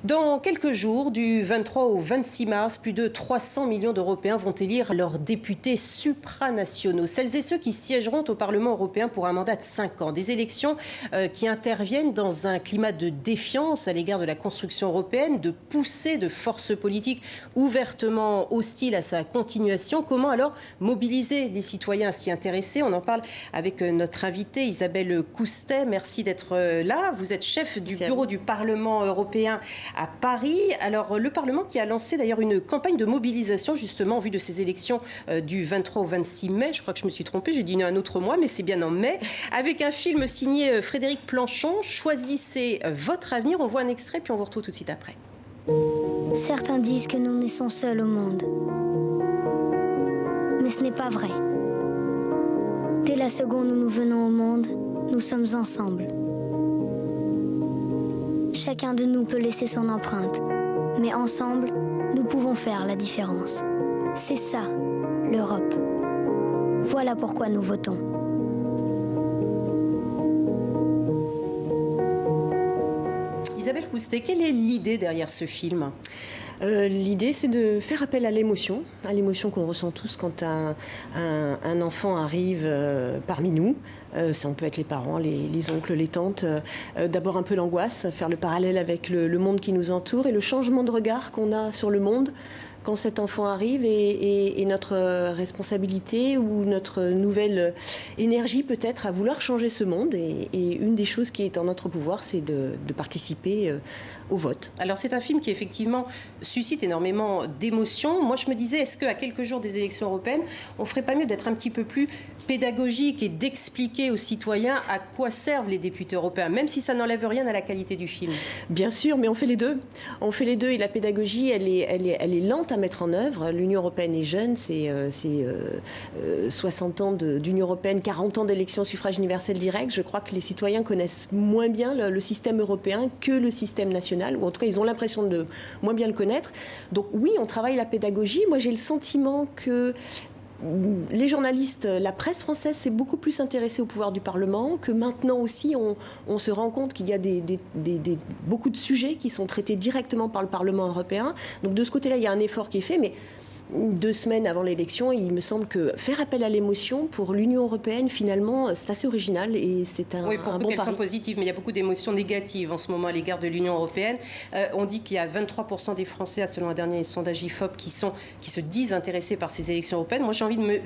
Dans quelques jours, du 23 au 26 mars, plus de 300 millions d'Européens vont élire leurs députés supranationaux, celles et ceux qui siégeront au Parlement européen pour un mandat de 5 ans. Des élections qui interviennent dans un climat de défiance à l'égard de la construction européenne, de poussée de forces politiques ouvertement hostiles à sa continuation. Comment alors mobiliser les citoyens à s'y intéresser? On en parle avec notre invitée Isabelle Coustet. Merci d'être là. Vous êtes chef du bureau du Parlement européen à Paris. Alors, le Parlement qui a lancé d'ailleurs une campagne de mobilisation justement en vue de ces élections du 23 au 26 mai. Je crois que je me suis trompée, j'ai dit un autre mois, mais c'est bien en mai. Avec un film signé Frédéric Planchon, Choisissez votre avenir. On voit un extrait puis on vous retrouve tout de suite après. Certains disent que nous naissons seuls au monde. Mais ce n'est pas vrai. Dès la seconde où nous venons au monde, nous sommes ensemble. Chacun de nous peut laisser son empreinte, mais ensemble, nous pouvons faire la différence. C'est ça, l'Europe. Voilà pourquoi nous votons. Isabelle Coustet, quelle est l'idée derrière ce film ? L'idée, c'est de faire appel à l'émotion qu'on ressent tous quand un enfant arrive parmi nous. Ça, on peut être les parents, les oncles, les tantes. D'abord un peu l'angoisse, faire le parallèle avec le monde qui nous entoure et le changement de regard qu'on a sur le monde quand cet enfant arrive et notre responsabilité ou notre nouvelle énergie peut-être à vouloir changer ce monde. Et une des choses qui est en notre pouvoir, c'est de participer au vote. Alors c'est un film qui effectivement suscite énormément d'émotions. Moi je me disais, est-ce qu'à quelques jours des élections européennes, on ferait pas mieux d'être un petit peu plus pédagogique et d'expliquer aux citoyens à quoi servent les députés européens, même si ça n'enlève rien à la qualité du film? Bien sûr, mais on fait les deux. On fait les deux et la pédagogie, elle est lente à mettre en œuvre. L'Union européenne est jeune, c'est 60 ans d'Union européenne, 40 ans d'élections au suffrage universel direct. Je crois que les citoyens connaissent moins bien le système européen que le système national, ou en tout cas ils ont l'impression de moins bien le connaître. Donc oui, on travaille la pédagogie. Moi j'ai le sentiment que les journalistes, la presse française s'est beaucoup plus intéressée au pouvoir du Parlement, que maintenant aussi on se rend compte qu'il y a beaucoup de sujets qui sont traités directement par le Parlement européen. Donc de ce côté-là, il y a un effort qui est fait, mais 2 semaines avant l'élection, il me semble que faire appel à l'émotion pour l'Union européenne, finalement, c'est assez original et c'est un bon pari. Oui, pour qu'elle soit positive, mais il y a beaucoup d'émotions négatives en ce moment à l'égard de l'Union européenne. On dit qu'il y a 23% des Français, selon un dernier sondage IFOP, qui se disent intéressés par ces élections européennes. Moi, j'ai envie de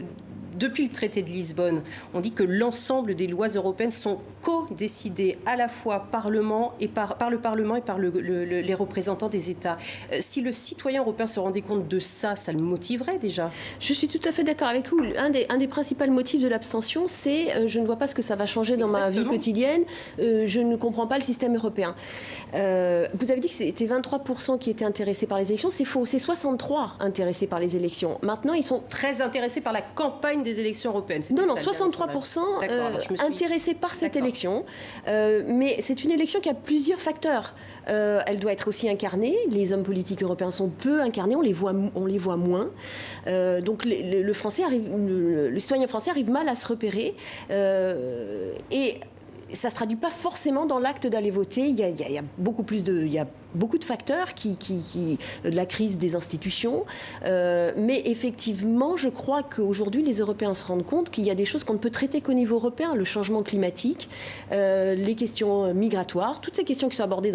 Depuis le traité de Lisbonne, on dit que l'ensemble des lois européennes sont co-décidées à la fois par le Parlement et par les représentants des États. Si le citoyen européen se rendait compte de ça, ça le motiverait déjà. Je suis tout à fait d'accord avec vous. Un des principaux motifs de l'abstention, c'est je ne vois pas ce que ça va changer dans ma vie quotidienne, je ne comprends pas le système européen. Vous avez dit que c'était 23% qui étaient intéressés par les élections. C'est faux, c'est 63% intéressés par les élections. Maintenant, ils sont très intéressés par la campagne des élections européennes. Non, 63% intéressés par cette élection. Mais c'est une élection qui a plusieurs facteurs. Elle doit être aussi incarnée. Les hommes politiques européens sont peu incarnés, on les voit moins. Donc le citoyen français arrive mal à se repérer. Et ça ne se traduit pas forcément dans l'acte d'aller voter. Il y a beaucoup de facteurs la crise des institutions. Mais effectivement, je crois qu'aujourd'hui, les Européens se rendent compte qu'il y a des choses qu'on ne peut traiter qu'au niveau européen. Le changement climatique, les questions migratoires, toutes ces questions qui sont abordées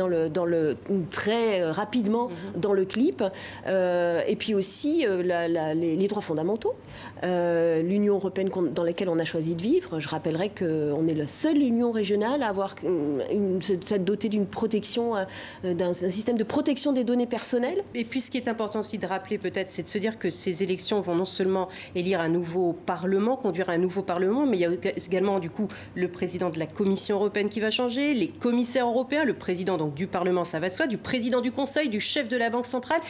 très rapidement dans le clip. Et puis aussi les droits fondamentaux. L'Union européenne dans laquelle on a choisi de vivre. Je rappellerai qu'on est la seule union régionale à avoir s'être dotée d'une protection, d'un système de protection des données personnelles. Et puis ce qui est important aussi de rappeler peut-être, c'est de se dire que ces élections vont non seulement élire un nouveau Parlement, conduire à un nouveau Parlement, mais il y a également du coup le président de la Commission européenne qui va changer, les commissaires européens, le président donc du Parlement, ça va de soi, du président du Conseil, du chef de la Banque centrale.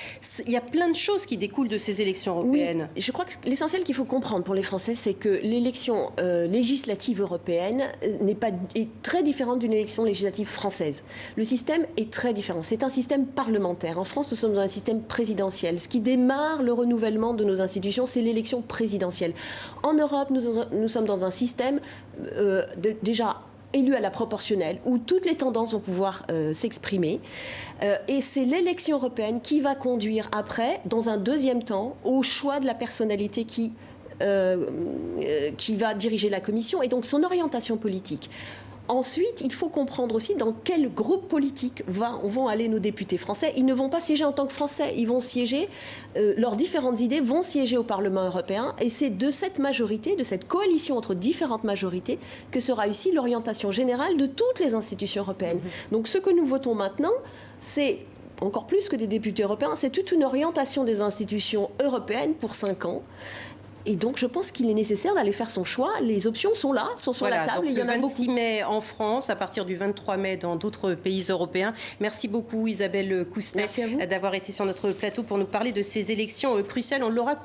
Il y a plein de choses qui découlent de ces élections européennes. Oui, je crois que l'essentiel qu'il faut comprendre pour les Français, c'est que l'élection législative européenne est très différente d'une élection législative française. Le système est très différent. C'est un système parlementaire. En France, nous sommes dans un système présidentiel. Ce qui démarre le renouvellement de nos institutions, c'est l'élection présidentielle. En Europe, nous sommes dans un système déjà élu à la proportionnelle, où toutes les tendances vont pouvoir s'exprimer. Et c'est l'élection européenne qui va conduire après, dans un deuxième temps, au choix de la personnalité qui va diriger la Commission et donc son orientation politique. Ensuite, il faut comprendre aussi dans quel groupe politique vont aller nos députés français. Ils ne vont pas siéger en tant que Français, ils vont siéger, leurs différentes idées vont siéger au Parlement européen. Et c'est de cette majorité, de cette coalition entre différentes majorités, que sera ici l'orientation générale de toutes les institutions européennes. Donc ce que nous votons maintenant, c'est encore plus que des députés européens, c'est toute une orientation des institutions européennes pour 5 ans. Et donc, je pense qu'il est nécessaire d'aller faire son choix. Les options sont là, sont sur la table. Donc il y en a beaucoup. Le 26 mai en France, à partir du 23 mai dans d'autres pays européens. Merci beaucoup Isabelle Coustet d'avoir été sur notre plateau pour nous parler de ces élections cruciales. On l'aura